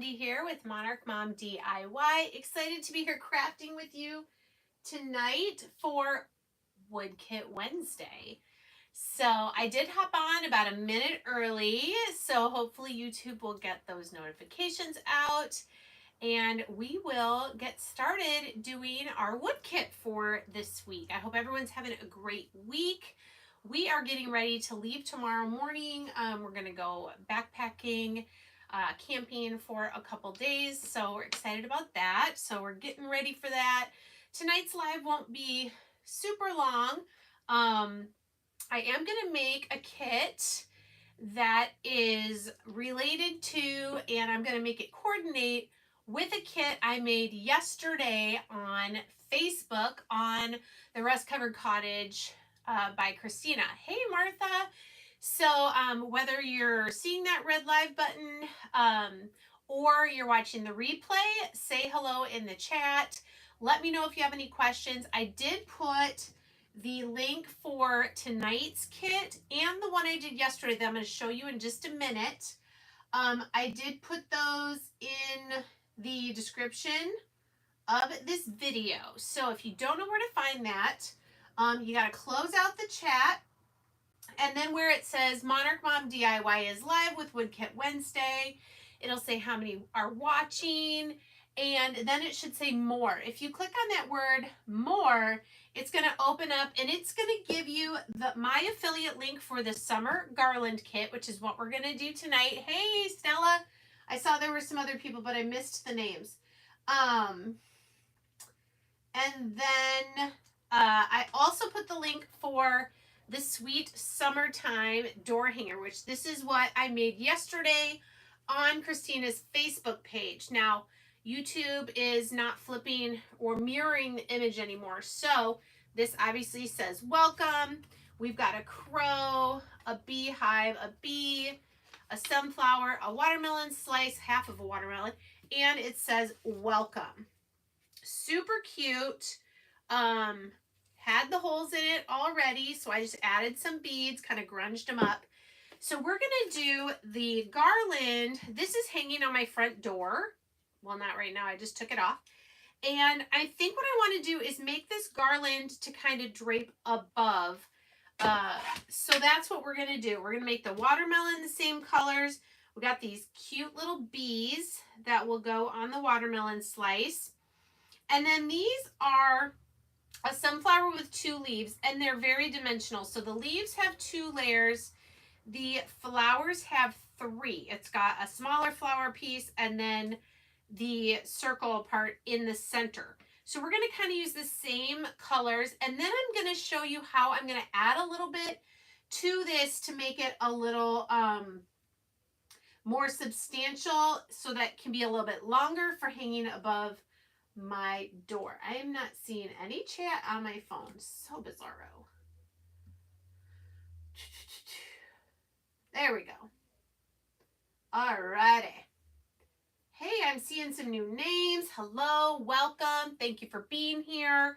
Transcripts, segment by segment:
Here with Monarch Mom DIY. Excited to be here crafting with you tonight for Wood Kit Wednesday. So I did hop on about a minute early, so hopefully YouTube will get those notifications out and we will get started doing our wood kit for this week. I hope everyone's having a great week. We are getting ready to leave tomorrow morning. We're going to go backpacking, camping for a couple days. So we're excited about that. So we're getting ready for that. Tonight's live won't be super long. I am going to make a kit that is related to, and I'm going to make it coordinate with a kit I made yesterday on Facebook on the Rust Covered Cottage by Christina. Hey, Martha. So whether you're seeing that red live button or you're watching the replay, say hello in the chat. Let me know if you have any questions. I did put the link for tonight's kit and the one I did yesterday that I'm going to show you in just a minute. I did put those in the description of this video. So if you don't know where to find that, you got to close out the chat. And then where it says Monarch Mom DIY is live with Wood Kit Wednesday, it'll say how many are watching. And then it should say more. If you click on that word more, it's going to open up and it's going to give you my affiliate link for the summer garland kit, which is what we're going to do tonight. Hey, Stella. I saw there were some other people, but I missed the names. And then I also put the link for the sweet summertime door hanger, which this is what I made yesterday on Christina's Facebook page. Now, YouTube is not flipping or mirroring the image anymore. So this obviously says welcome. We've got a crow, a beehive, a bee, a sunflower, a watermelon slice, half of a watermelon, and it says welcome. Super cute. Had the holes in it already, so I just added some beads, kind of grunged them up. So we're going to do the garland. This is hanging on my front door. Well, not right now. I just took it off. And I think what I want to do is make this garland to kind of drape above. So that's what we're going to do. We're going to make the watermelon the same colors. We got these cute little bees that will go on the watermelon slice. And then these are a sunflower with 2 leaves, and they're very dimensional. So the leaves have 2 layers. The flowers have 3. It's got a smaller flower piece and then the circle part in the center. So we're going to kind of use the same colors, and then I'm going to show you how I'm going to add a little bit to this to make it a little more substantial so that it can be a little bit longer for hanging above my door. I am not seeing any chat on my phone. So bizarro. There we go. Alrighty. Hey, I'm seeing some new names. Hello, welcome. Thank you for being here.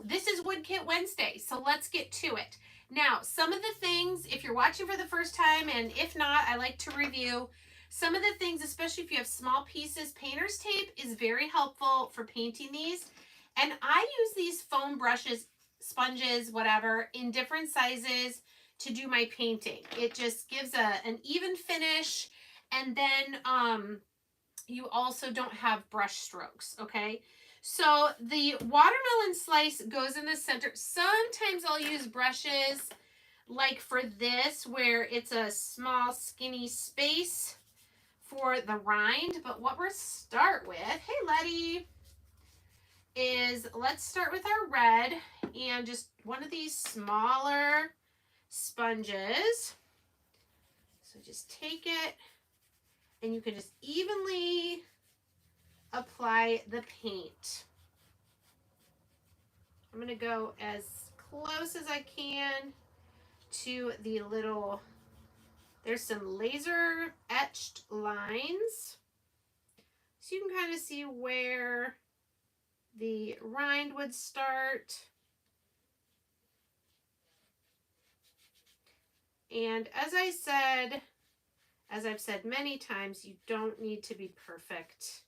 This is Wood Kit Wednesday, so let's get to it. Now, some of the things, if you're watching for the first time, and if not, I like to review some of the things, especially if you have small pieces. Painter's tape is very helpful for painting these. And I use these foam brushes, sponges, whatever, in different sizes to do my painting. It just gives an even finish. And then you also don't have brush strokes, okay? So the watermelon slice goes in the center. Sometimes I'll use brushes like for this, where it's a small skinny space for the rind. But what we'll start with, hey Letty, is let's start with our red and just one of these smaller sponges. So just take it and you can just evenly apply the paint. I'm going to go as close as I can to the little, there's some laser etched lines. So you can kind of see where the rind would start. And as I said, As I've said many times, you don't need to be perfect.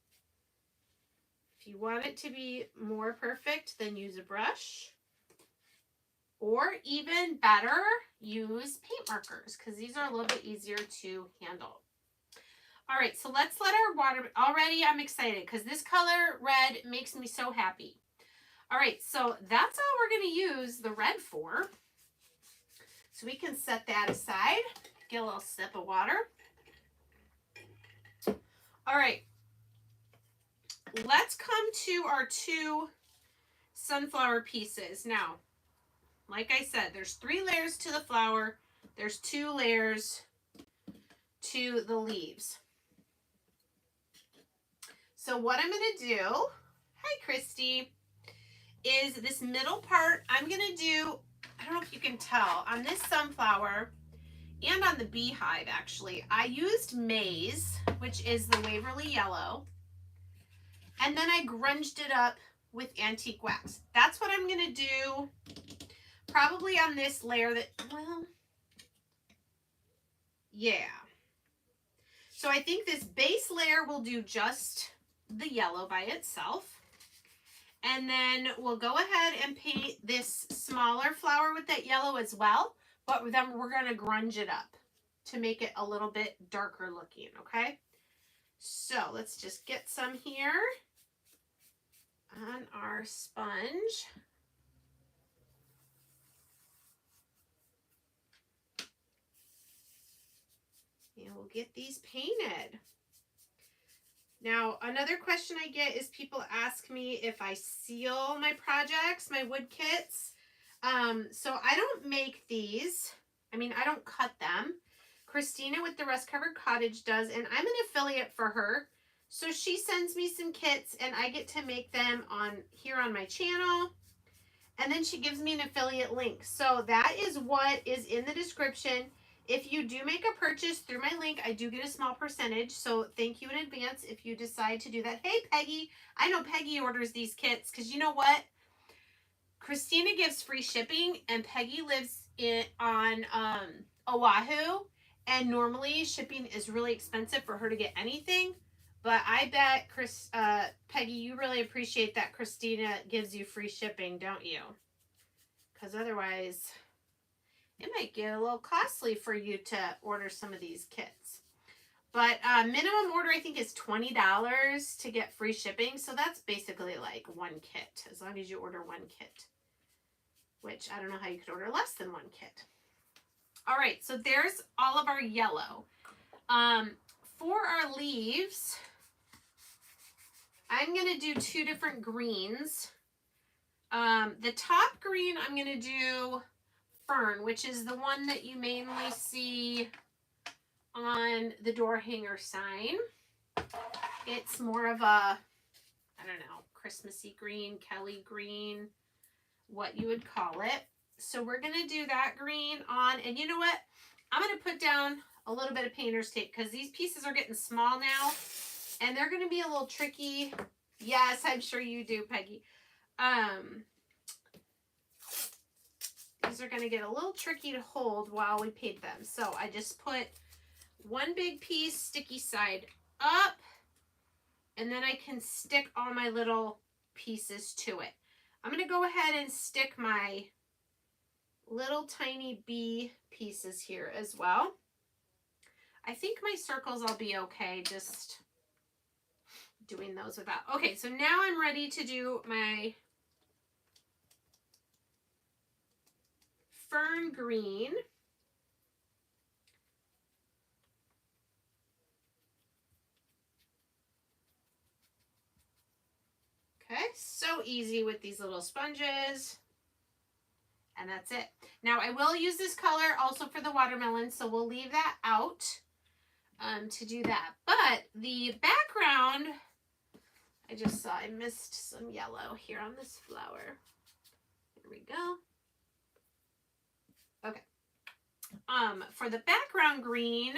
If you want it to be more perfect, then use a brush. Or even better, use paint markers because these are a little bit easier to handle. All right, so let's let our water, already I'm excited because this color red makes me so happy. All right, so that's all we're going to use the red for. So we can set that aside, get a little sip of water. All right, let's come to our 2 sunflower pieces. Now, like I said, there's 3 layers to the flower. There's 2 layers to the leaves. So what I'm going to do, hi Christy, is this middle part, I'm going to do, I don't know if you can tell, on this sunflower and on the beehive actually, I used maize, which is the Waverly Yellow, and then I grunged it up with antique wax. That's what I'm going to do probably on this layer that, well, yeah. So I think this base layer will do just the yellow by itself. And then we'll go ahead and paint this smaller flower with that yellow as well. But then we're going to grunge it up to make it a little bit darker looking, okay? So let's just get some here on our sponge. And we'll get these painted. Now, another question I get is people ask me if I seal my projects, my wood kits. So I don't make these. I mean, I don't cut them. Christina with the Rust Covered Cottage does, and I'm an affiliate for her. So she sends me some kits and I get to make them here on my channel. And then she gives me an affiliate link. So that is what is in the description. If you do make a purchase through my link, I do get a small percentage. So thank you in advance if you decide to do that. Hey, Peggy. I know Peggy orders these kits because you know what? Christina gives free shipping and Peggy lives on Oahu. And normally shipping is really expensive for her to get anything. But I bet, Peggy, you really appreciate that Christina gives you free shipping, don't you? Because otherwise, it might get a little costly for you to order some of these kits. But minimum order, I think, is $20 to get free shipping. So that's basically like 1 kit, as long as you order 1 kit. Which, I don't know how you could order less than 1 kit. All right, so there's all of our yellow. For our leaves, I'm going to do 2 different greens. The top green, I'm going to do Fern, which is the one that you mainly see on the door hanger sign. It's more of a, I don't know, Christmassy green, Kelly green, what you would call it. So we're going to do that green on, and you know what? I'm going to put down a little bit of painter's tape because these pieces are getting small now and they're going to be a little tricky. Yes, I'm sure you do, Peggy. These are going to get a little tricky to hold while we paint them. So I just put 1 big piece sticky side up, and then I can stick all my little pieces to it. I'm going to go ahead and stick my little tiny bee pieces here as well. I think my circles will be okay just doing those without. Okay, so now I'm ready to do my fern green. Okay, so easy with these little sponges. And that's it. Now I will use this color also for the watermelon, so we'll leave that out to do that. But the background, I just saw I missed some yellow here on this flower. Here we go. Okay. For the background green,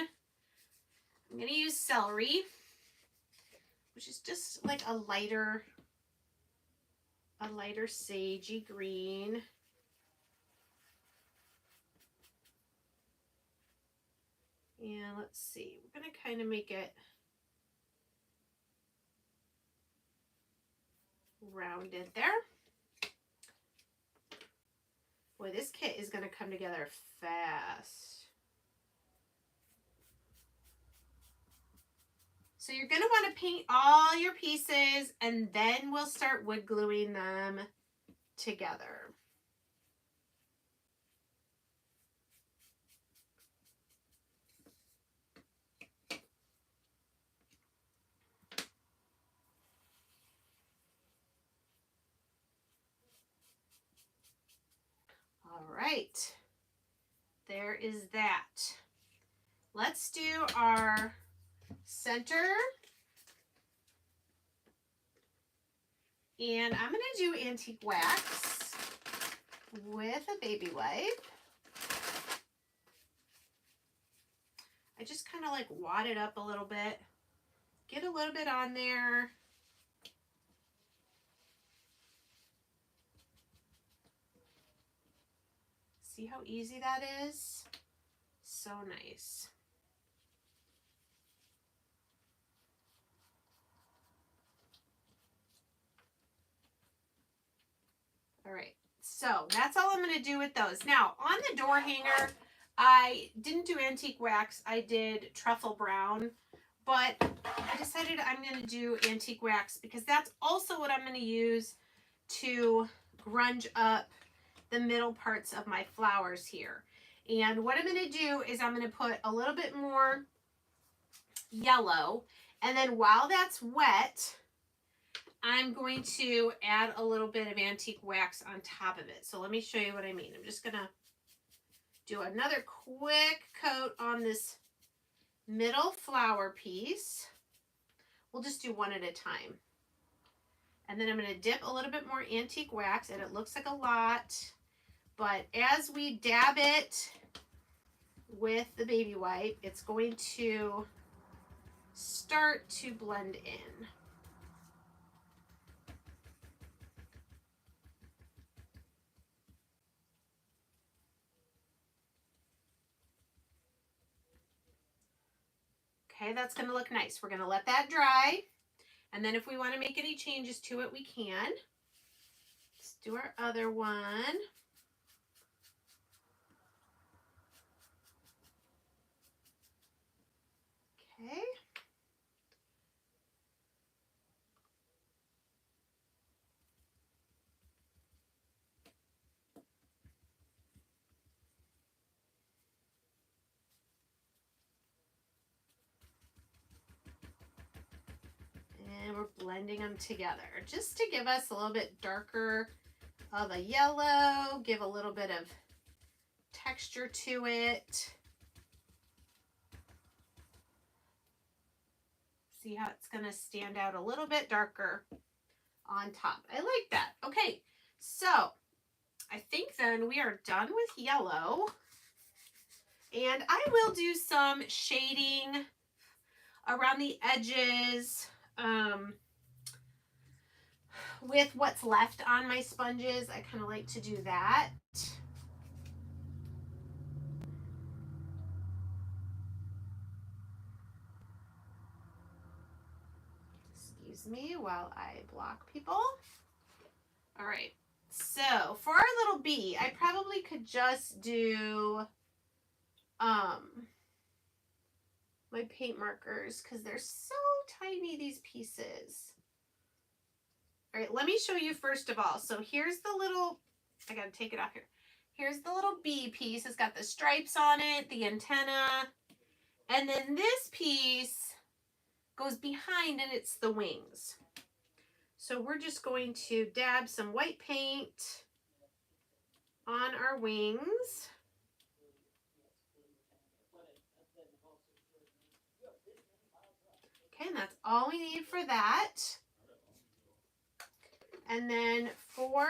I'm going to use celery, which is just like a lighter sagey green. And let's see, we're going to kind of make it rounded there. Boy, this kit is going to come together fast. So you're going to want to paint all your pieces, and then we'll start wood gluing them together. All right, there is that. Let's do our center. And I'm going to do antique wax with a baby wipe. I just kind of like wad it up a little bit. Get a little bit on there. See how easy that is? So nice. All right, so that's all I'm going to do with those. Now, on the door hanger, I didn't do antique wax. I did truffle brown, but I decided I'm going to do antique wax because that's also what I'm going to use to grunge up the middle parts of my flowers here. And what I'm going to do is I'm going to put a little bit more yellow, and then while that's wet, I'm going to add a little bit of antique wax on top of it. So let me show you what I mean. I'm just going to do another quick coat on this middle flower piece. We'll just do one at a time. And then I'm going to dip a little bit more antique wax, and it looks like a lot. But as we dab it with the baby wipe, it's going to start to blend in. Okay, that's going to look nice. We're going to let that dry. And then if we want to make any changes to it, we can. Let's do our other one. Okay. And we're blending them together just to give us a little bit darker of a yellow, give a little bit of texture to it. See how it's going to stand out a little bit darker on top. I like that. Okay, so I think then we are done with yellow. And I will do some shading around the edges with what's left on my sponges. I kind of like to do that. Excuse me while I block people. All right, so for our little bee, I probably could just do my paint markers because they're so tiny, these pieces. All right, let me show you first of all. So here's the little, I gotta take it off here. Here's the little bee piece. It's got the stripes on it, the antenna, and then this piece goes behind and it's the wings. So we're just going to dab some white paint on our wings. Okay, and that's all we need for that. And then for,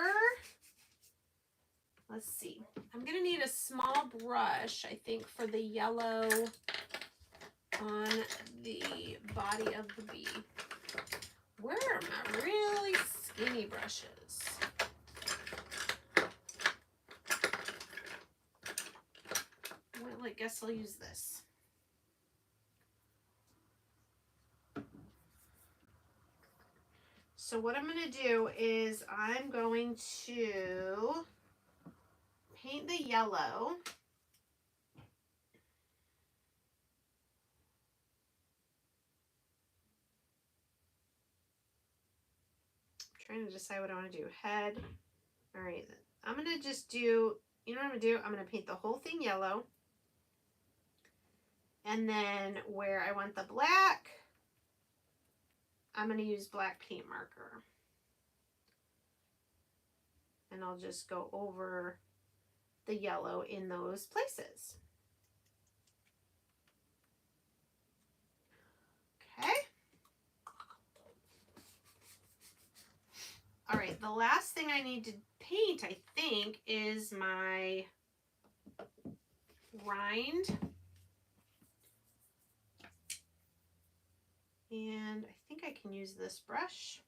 let's see, I'm going to need a small brush, I think, for the yellow on the body of the bee. Where are my really skinny brushes? Well, I guess I'll use this. So what I'm going to do is I'm going to paint the yellow. I'm trying to decide what I want to do. Head. All right. I'm going to just do, you know what I'm going to do? I'm going to paint the whole thing yellow. And then where I want the black, I'm going to use black paint marker. And I'll just go over the yellow in those places. Okay. All right, the last thing I need to paint, I think, is my rind. And I think I can use this brush.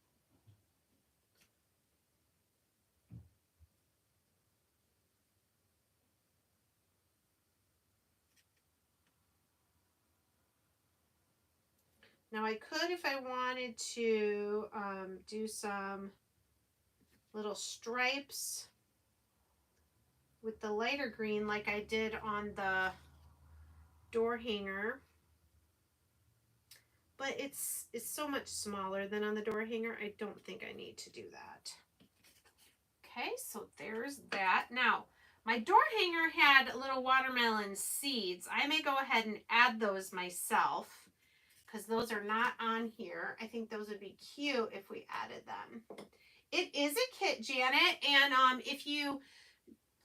Now I could, if I wanted to, do some little stripes with the lighter green like I did on the door hanger. But it's so much smaller than on the door hanger. I don't think I need to do that. Okay, so there's that. Now, my door hanger had little watermelon seeds. I may go ahead and add those myself because those are not on here. I think those would be cute if we added them. It is a kit, Janet, and if you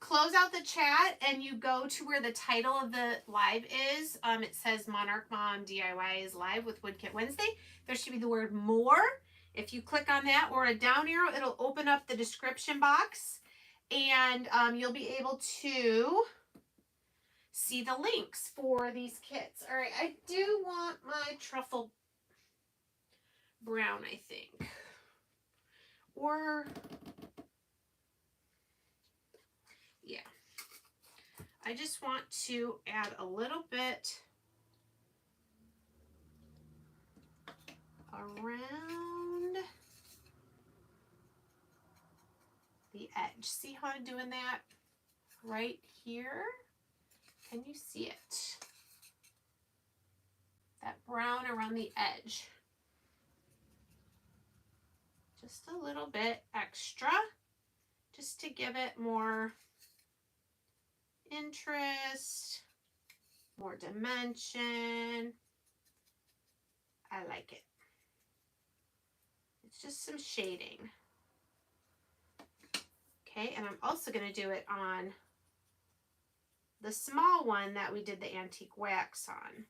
close out the chat and you go to where the title of the live is, it says Monarch Mom DIY is live with Wood Kit Wednesday. There should be the word more. If you click on that or a down arrow, it'll open up the description box and you'll be able to see the links for these kits. All right, I do want my truffle brown, I think. Or, yeah. I just want to add a little bit around the edge. See how I'm doing that right here? Can you see it? That brown around the edge. Just a little bit extra, just to give it more interest, more dimension. I like it. It's just some shading. Okay, and I'm also going to do it on the small one that we did the antique wax on.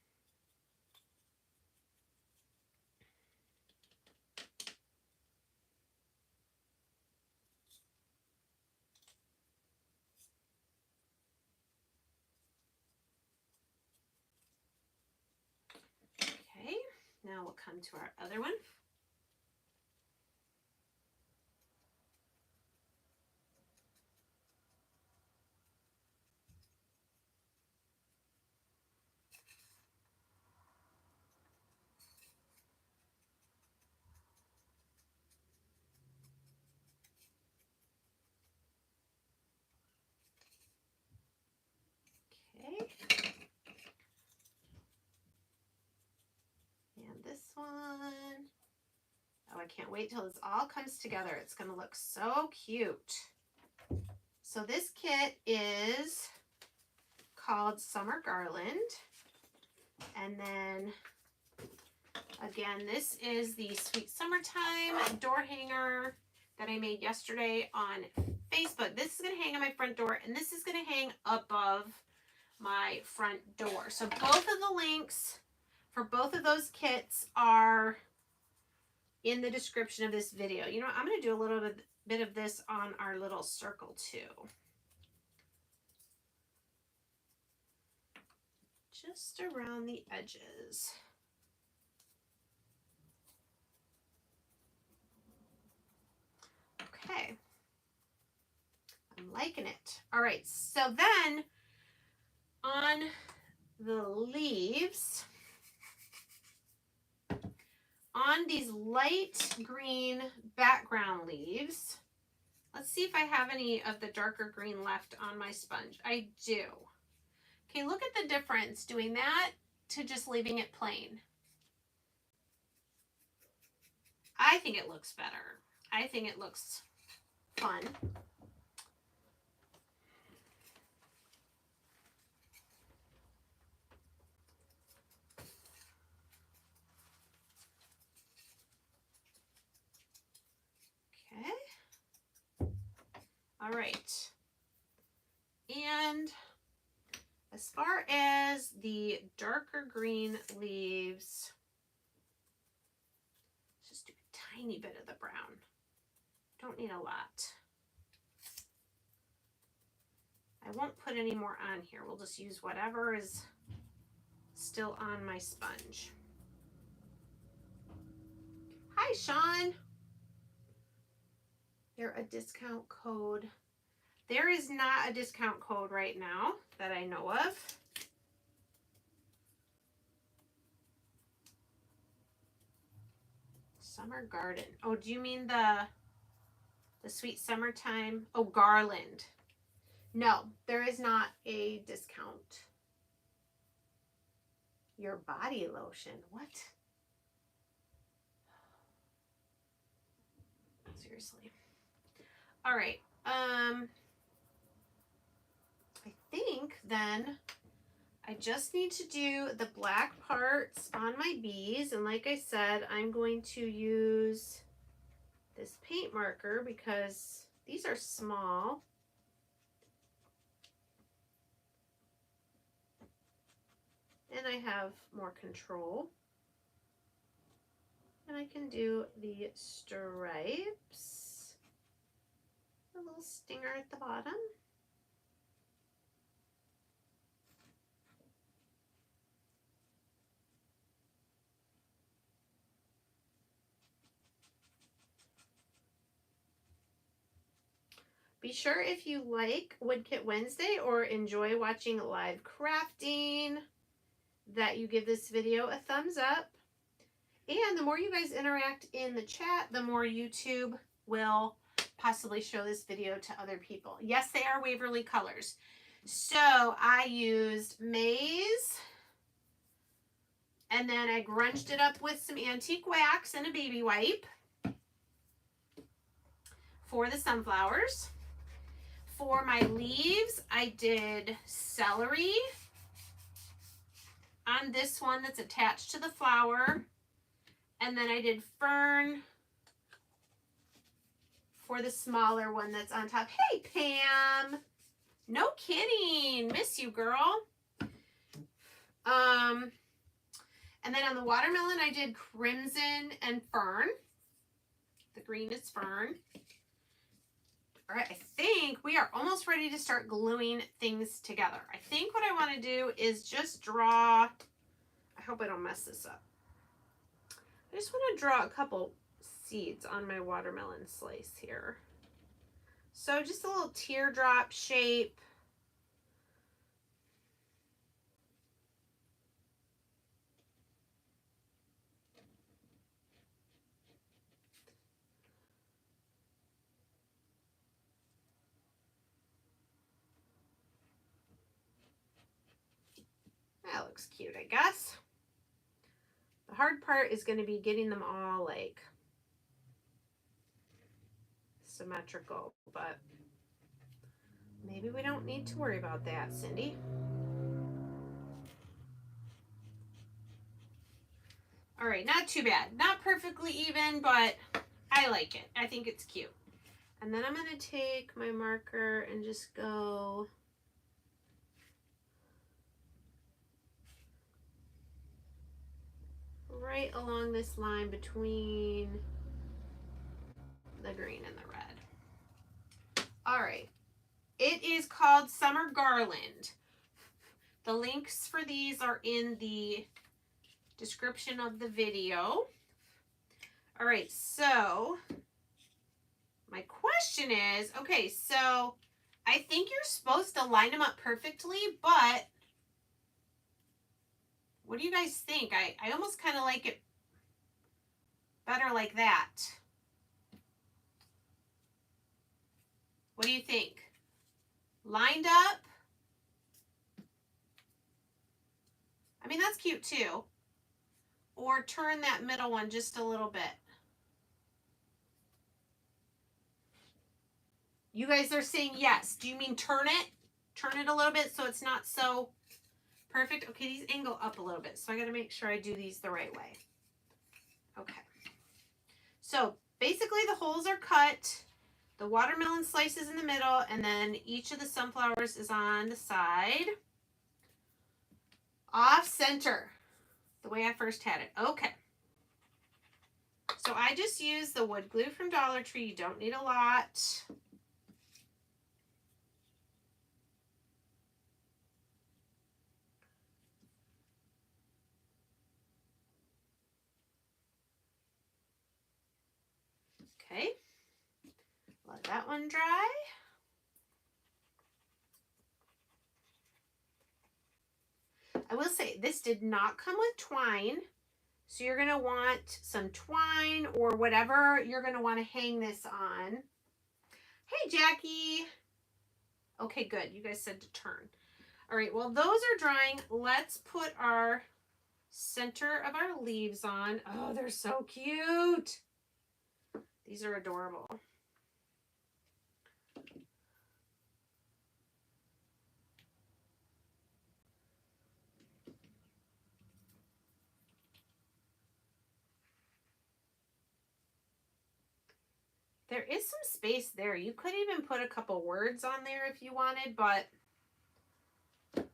Okay, now we'll come to our other one. Okay. And this one. Oh, I can't wait till this all comes together. It's going to look so cute. So this kit is called Summer Garland. And then, again, this is the Sweet Summertime door hanger that I made yesterday on Facebook. This is going to hang on my front door, and this is going to hang above my front door. So both of the links for both of those kits are in the description of this video. You know, I'm going to do a little bit of this on our little circle too. Just around the edges. Okay. I'm liking it. All right, so then on the leaves, on these light green background leaves. Let's see if I have any of the darker green left on my sponge. I do. Okay, look at the difference doing that to just leaving it plain. I think it looks better. I think it looks fun. Okay. All right. And as far as the darker green leaves, just do a tiny bit of the brown. Don't need a lot. I won't put any more on here. We'll just use whatever is still on my sponge. Hi, Sean. There a discount code? There is not a discount code right now that I know of. Summer Garden. Oh, do you mean the sweet summertime? Oh, Garland. No, there is not a discount. Your body lotion. What? Seriously. All right. I think then I just need to do the black parts on my bees. And like I said, I'm going to use this paint marker because these are small. And I have more control. And I can do the stripes. A little stinger at the bottom. Be sure if you like Woodkit Wednesday or enjoy watching live crafting that you give this video a thumbs up. And the more you guys interact in the chat, the more YouTube will possibly show this video to other people. Yes, they are Waverly colors. So I used maize, and then I grunged it up with some antique wax and a baby wipe for the sunflowers. For my leaves, I did celery on this one that's attached to the flower. And then I did fern for the smaller one that's on top. Hey, Pam. No kidding. Miss you, girl. And then on the watermelon, I did crimson and fern. The green is fern. All right, I think we are almost ready to start gluing things together. I think what I want to do is just draw, I hope I don't mess this up. I just want to draw a couple seeds on my watermelon slice here. So just a little teardrop shape. That looks cute, I guess. The hard part is going to be getting them all like symmetrical, but maybe we don't need to worry about that, Cindy. All right, not too bad. Not perfectly even, but I like it. I think it's cute. And then I'm going to take my marker and just go right along this line between the green and the red. All right. It is called Summer Garland. The links for these are in the description of the video. All right, so my question is, okay, so I think you're supposed to line them up perfectly, but what do you guys think? I almost kind of like it Better like that. What do you think? Lined up? I mean, that's cute too. Or turn that middle one just a little bit. You guys are saying yes. Do you mean turn it? Turn it a little bit so it's not so perfect. Okay, these angle up a little bit. So I got to make sure I do these the right way. Okay. So basically the holes are cut. The watermelon slices in the middle, and then each of the sunflowers is on the side. Off center, the way I first had it. Okay. So I just used the wood glue from Dollar Tree. You don't need a lot. Okay. Let that one dry. I will say this did not come with twine. So you're going to want some twine or whatever you're going to want to hang this on. Hey, Jackie. Okay, good. You guys said to turn. All right, well, those are drying. Let's put our center of our leaves on. Oh, they're so cute. These are adorable. There is some space there. You could even put a couple words on there if you wanted, but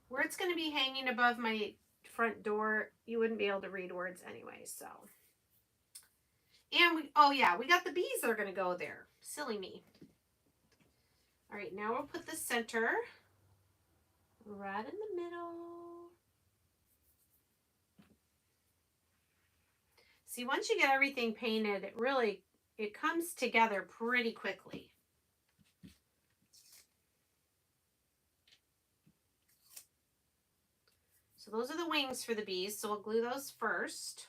where it's going to be hanging above my front door, you wouldn't be able to read words anyway, so. And oh yeah, we got the bees that are going to go there. Silly me. All right, now we'll put the center right in the middle. See, once you get everything painted, it comes together pretty quickly. So those are the wings for the bees, so we'll glue those first.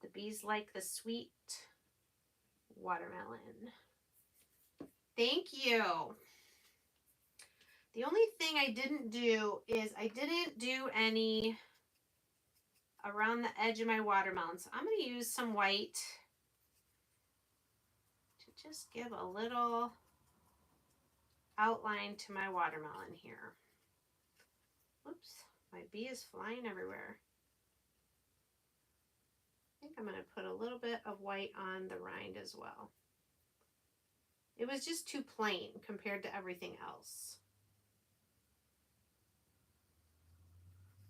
The bees like the sweet watermelon. Thank you. The only thing I didn't do is I didn't do any around the edge of my watermelon. So I'm going to use some white to just give a little outline to my watermelon here. Oops, my bee is flying everywhere. I think I'm going to put a little bit of white on the rind as well. It was just too plain compared to everything else.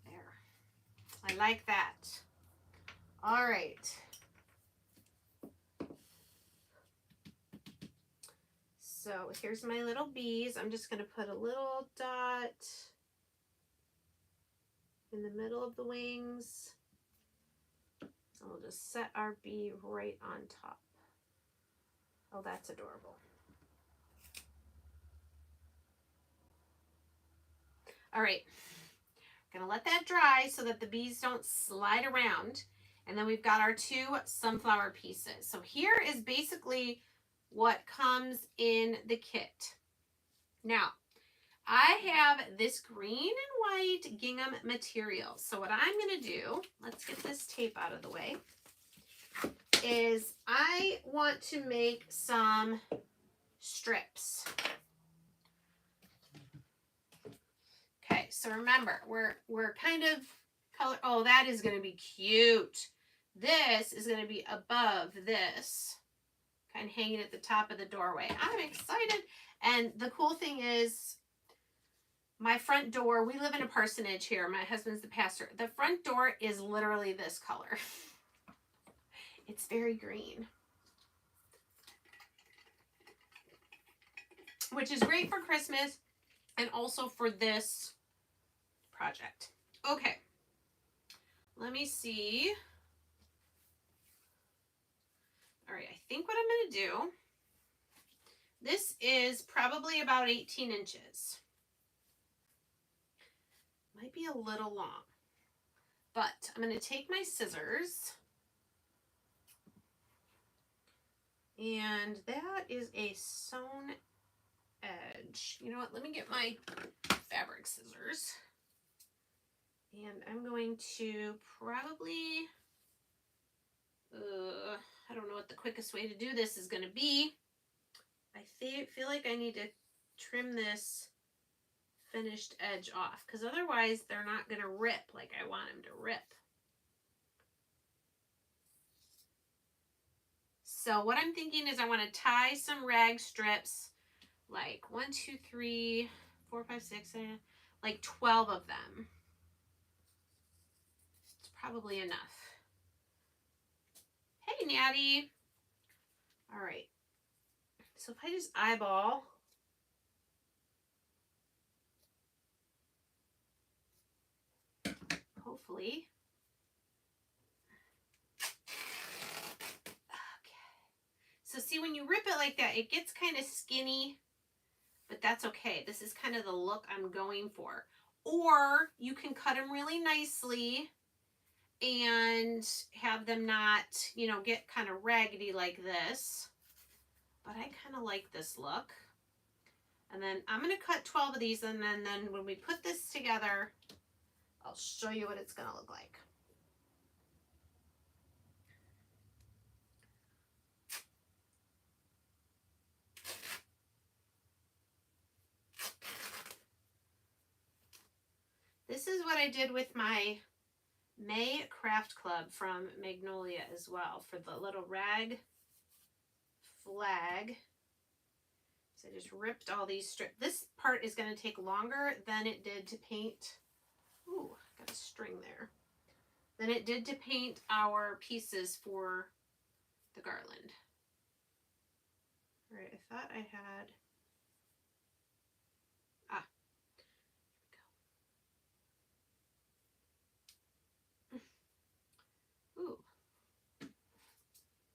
There. I like that. All right. So here's my little bees. I'm just going to put a little dot in the middle of the wings. And we'll just set our bee right on top. Oh, that's adorable. All right, I'm gonna let that dry so that the bees don't slide around. And then we've got our two sunflower pieces. So here is basically what comes in the kit. Now, I have this green and white gingham material. So what I'm gonna do, let's get this tape out of the way, is I want to make some strips. Okay, so remember, we're kind of color. Oh, that is going to be cute. This is going to be above this, kind of hanging at the top of the doorway. I'm excited. And the cool thing is, my front door, we live in a parsonage here. My husband's the pastor. The front door is literally this color. It's very green. Which is great for Christmas and also for this project. Okay, let me see. All right, I think what I'm going to do, this is probably about 18 inches. Might be a little long, But I'm going to take my scissors, and that is a sewn edge. You know what? Let me get my fabric scissors, and I'm going to probably, I don't know what the quickest way to do this is going to be. I feel like I need to trim this finished edge off, because otherwise they're not going to rip like I want them to rip. So what I'm thinking is I want to tie some rag strips, like 1, 2, 3, 4, 5, 6, like 12 of them. It's probably enough. Hey, Natty. All right. So if I just eyeball, hopefully. Okay. So see, when you rip it like that, it gets kind of skinny, but that's okay. This is kind of the look I'm going for. Or you can cut them really nicely and have them not, you know, get kind of raggedy like this. But I kind of like this look. And then I'm going to cut 12 of these, and then when we put this together, I'll show you what it's going to look like. This is what I did with my May Craft Club from Magnolia as well, for the little rag flag. So I just ripped all these strips. This part is going to take longer than it did to paint. Ooh, got a string there. Than it did to paint our pieces for the garland. All right, I thought I had... Ooh.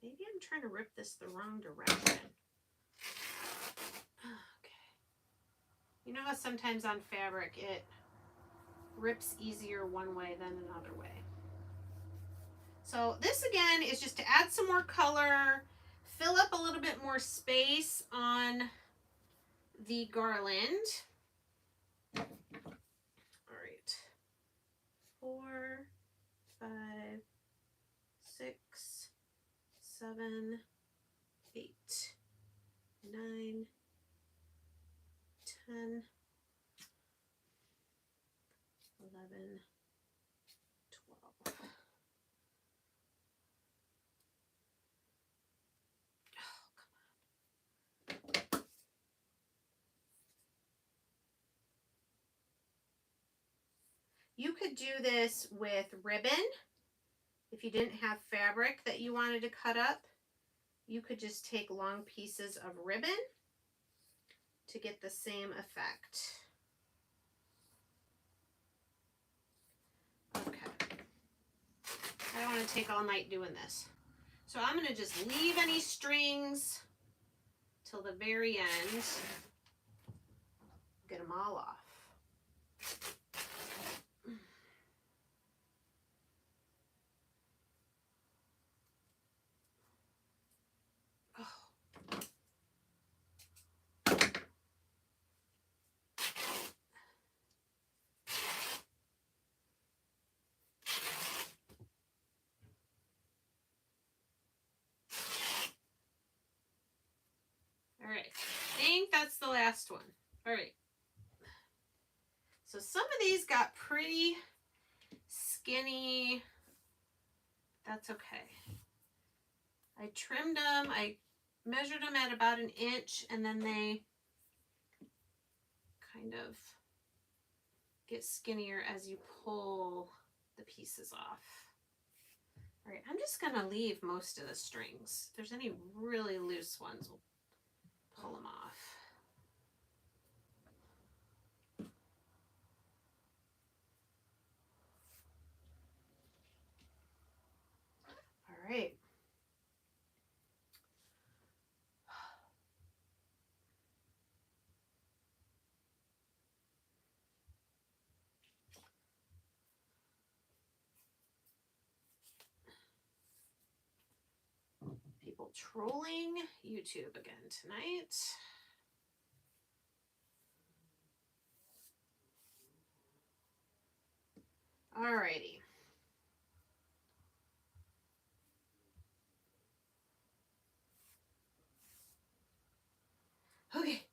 Maybe I'm trying to rip this the wrong direction. Okay. You know how sometimes on fabric it rips easier one way than another way. So this again is just to add some more color, fill up a little bit more space on the garland. All right. 4, 5, 6, 7, 8, 9, 10, 11, 12. You could do this with ribbon. If you didn't have fabric that you wanted to cut up, you could just take long pieces of ribbon to get the same effect. Okay. I don't want to take all night doing this. So I'm going to just leave any strings till the very end. Get them all off. All right, I think that's the last one. All right. So some of these got pretty skinny. That's okay. I trimmed them. I measured them at about 1 inch, and then they kind of get skinnier as you pull the pieces off. All right, I'm just going to leave most of the strings. If there's any really loose ones, we'll pull them off. All right. trolling YouTube again tonight. Alrighty. Okay.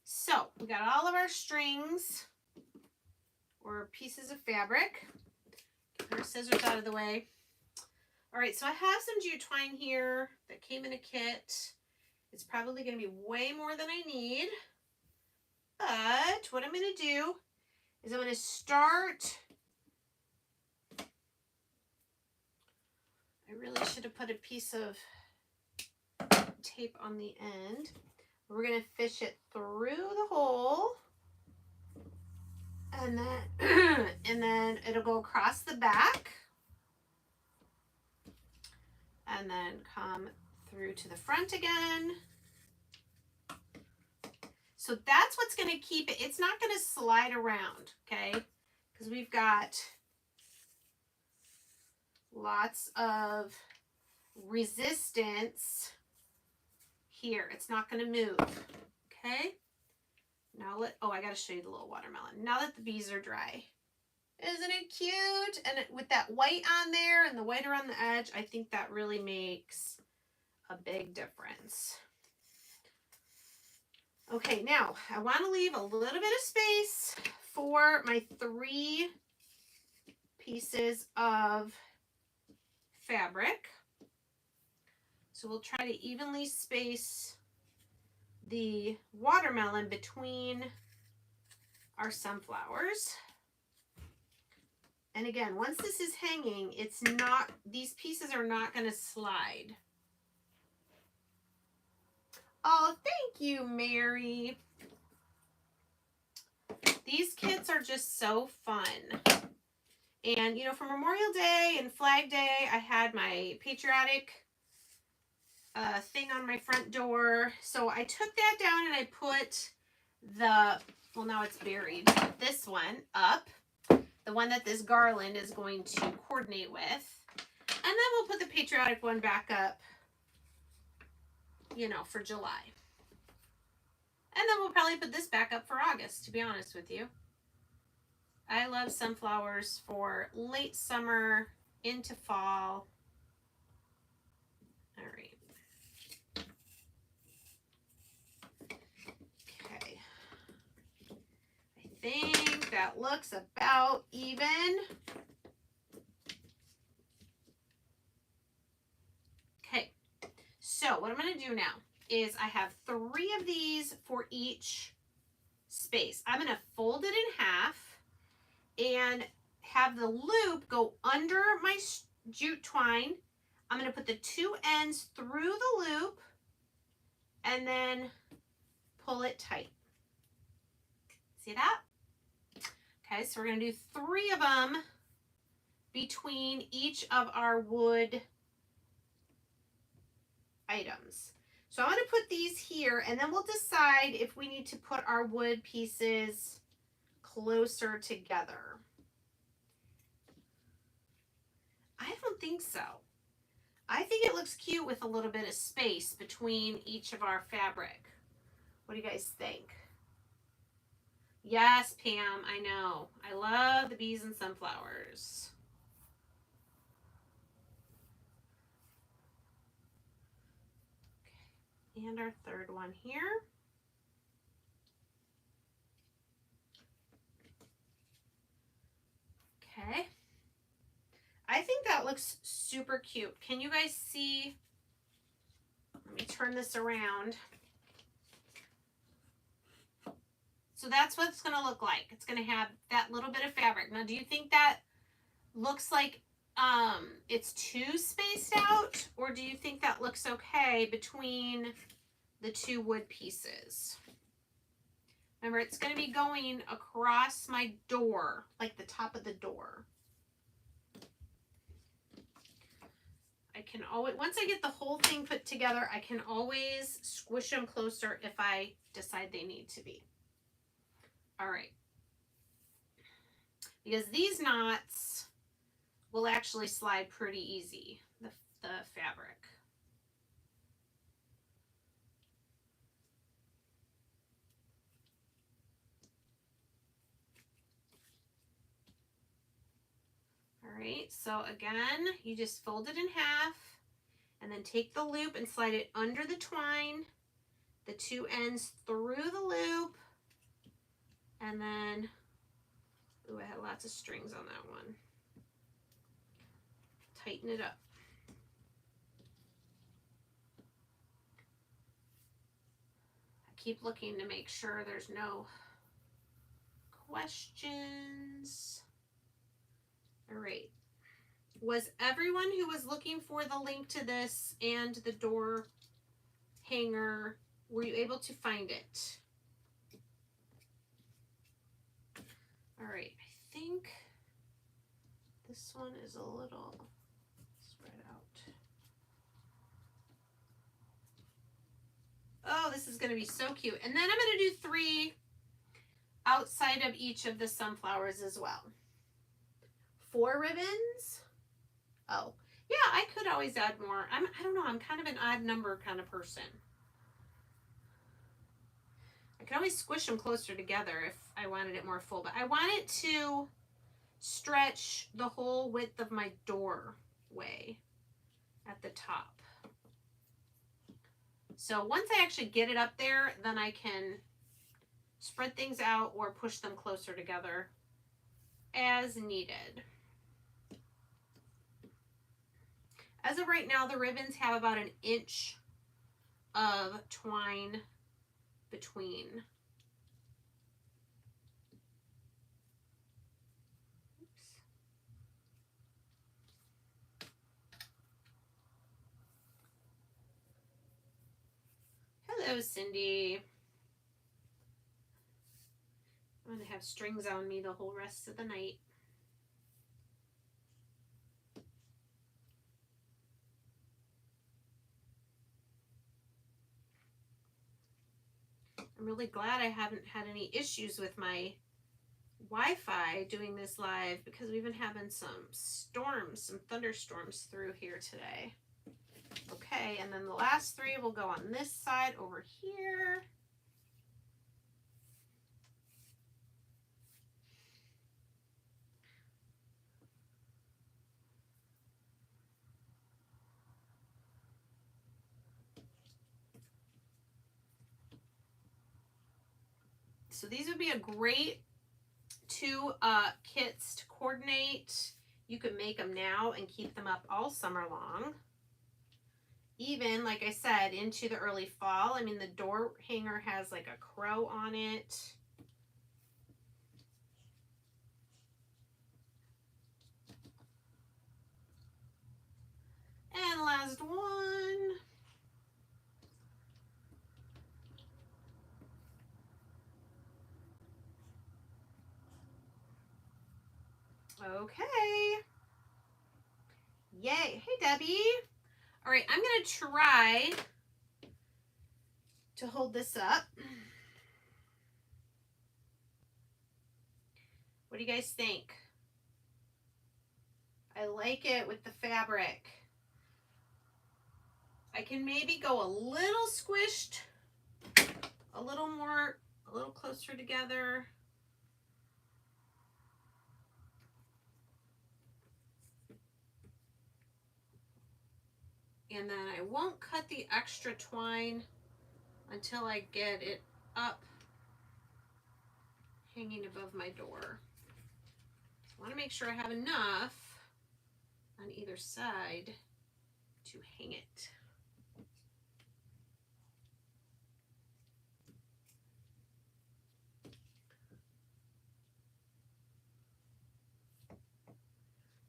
So we got all of our strings or pieces of fabric. Get our scissors out of the way. All right, so I have some jute twine here that came in a kit. It's probably going to be way more than I need. But what I'm going to do is I'm going to start. I really should have put a piece of tape on the end. We're going to fish it through the hole. And then it'll go across the back. And then come through to the front again. So that's what's going to keep it. It's not going to slide around, okay? Because we've got lots of resistance here. It's not going to move, okay? Now I got to show you the little watermelon. Now that the bees are dry. Isn't it cute? And with that white on there and the white around the edge, I think that really makes a big difference. Okay, now I want to leave a little bit of space for my 3 pieces of fabric. So we'll try to evenly space the watermelon between our sunflowers. And again, once this is hanging, these pieces are not going to slide. Oh, thank you, Mary. These kits are just so fun. And, you know, for Memorial Day and Flag Day, I had my patriotic thing on my front door. So I took that down and I put well, now it's buried, this one up. The one that this garland is going to coordinate with. And then we'll put the patriotic one back up, you know, for July. And then we'll probably put this back up for August, to be honest with you. I love sunflowers for late summer into fall. All right. Okay. I think that looks about even. Okay. So what I'm going to do now is I have 3 of these for each space. I'm going to fold it in half and have the loop go under my jute twine. I'm going to put the 2 ends through the loop and then pull it tight. See that? Okay, so we're going to do 3 of them between each of our wood items. So I'm going to put these here and then we'll decide if we need to put our wood pieces closer together. I don't think so. I think it looks cute with a little bit of space between each of our fabric. What do you guys think? Yes, Pam, I know. I love the bees and sunflowers. Okay. And our 3rd one here. Okay. I think that looks super cute. Can you guys see? Let me turn this around. So that's what it's going to look like. It's going to have that little bit of fabric. Now, do you think that looks like it's too spaced out? Or do you think that looks okay between the 2 wood pieces? Remember, it's going to be going across my door, like the top of the door. I can always, once I get the whole thing put together, I can always squish them closer if I decide they need to be. All right. Because these knots will actually slide pretty easy, the fabric. right, so again, you just fold it in half and then take the loop and slide it under the twine, the two ends through the loop, and then, ooh, I had lots of strings on that one. Tighten it up. I keep looking to make sure there's no questions. All right. Was everyone who was looking for the link to this and the door hanger, were you able to find it? All right, I think this one is a little spread out. Oh, this is going to be so cute. And then I'm going to do 3 outside of each of the sunflowers as well. 4 ribbons. Oh, yeah, I could always add more. I don't know, I'm kind of an odd number kind of person. I could always squish them closer together if I wanted it more full, but I want it to stretch the whole width of my doorway at the top. So once I actually get it up there, then I can spread things out or push them closer together as needed. As of right now, the ribbons have about 1 inch of twine between. Oops. Hello, Cindy. I'm going to have strings on me the whole rest of the night. I'm really glad I haven't had any issues with my Wi-Fi doing this live because we've been having some storms, some thunderstorms through here today. Okay, and then the last 3 will go on this side over here. So these would be a great 2 kits to coordinate. You can make them now and keep them up all summer long. Even, like I said, into the early fall. I mean, the door hanger has like a crow on it. And last one. Okay. Yay. Hey, Debbie. All right, I'm going to try to hold this up. What do you guys think? I like it with the fabric. I can maybe go a little squished, a little more, a little closer together. And then I won't cut the extra twine until I get it up, hanging above my door. I want to make sure I have enough on either side to hang it.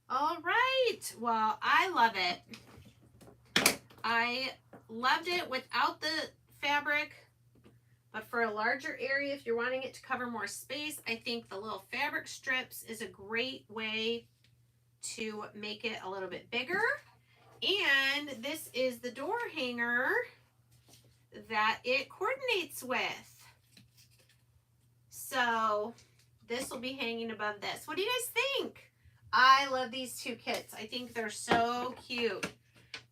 All right, well, I love it. I loved it without the fabric, but for a larger area, if you're wanting it to cover more space, I think the little fabric strips is a great way to make it a little bit bigger. And this is the door hanger that it coordinates with. So this will be hanging above this. What do you guys think? I love these 2 kits. I think they're so cute.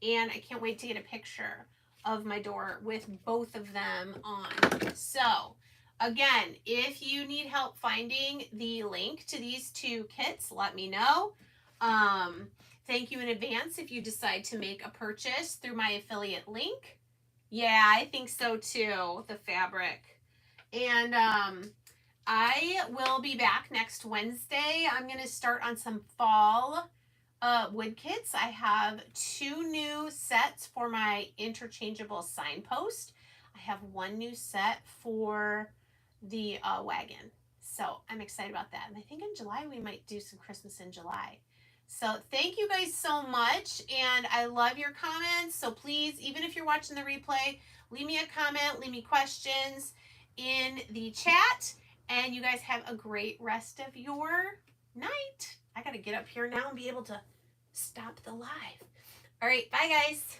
And I can't wait to get a picture of my door with both of them on. So again, if you need help finding the link to these 2 kits, let me know. Thank you in advance if you decide to make a purchase through my affiliate link. Yeah, I think so too, the fabric. And I will be back next Wednesday. I'm going to start on some fall wood kits. I have 2 new sets for my interchangeable signpost. I have 1 new set for the wagon. So I'm excited about that. And I think in July we might do some Christmas in July. So thank you guys so much. And I love your comments. So please, even if you're watching the replay, leave me a comment, leave me questions in the chat. And you guys have a great rest of your night. I got to get up here now and be able to stop the live. All right, bye guys.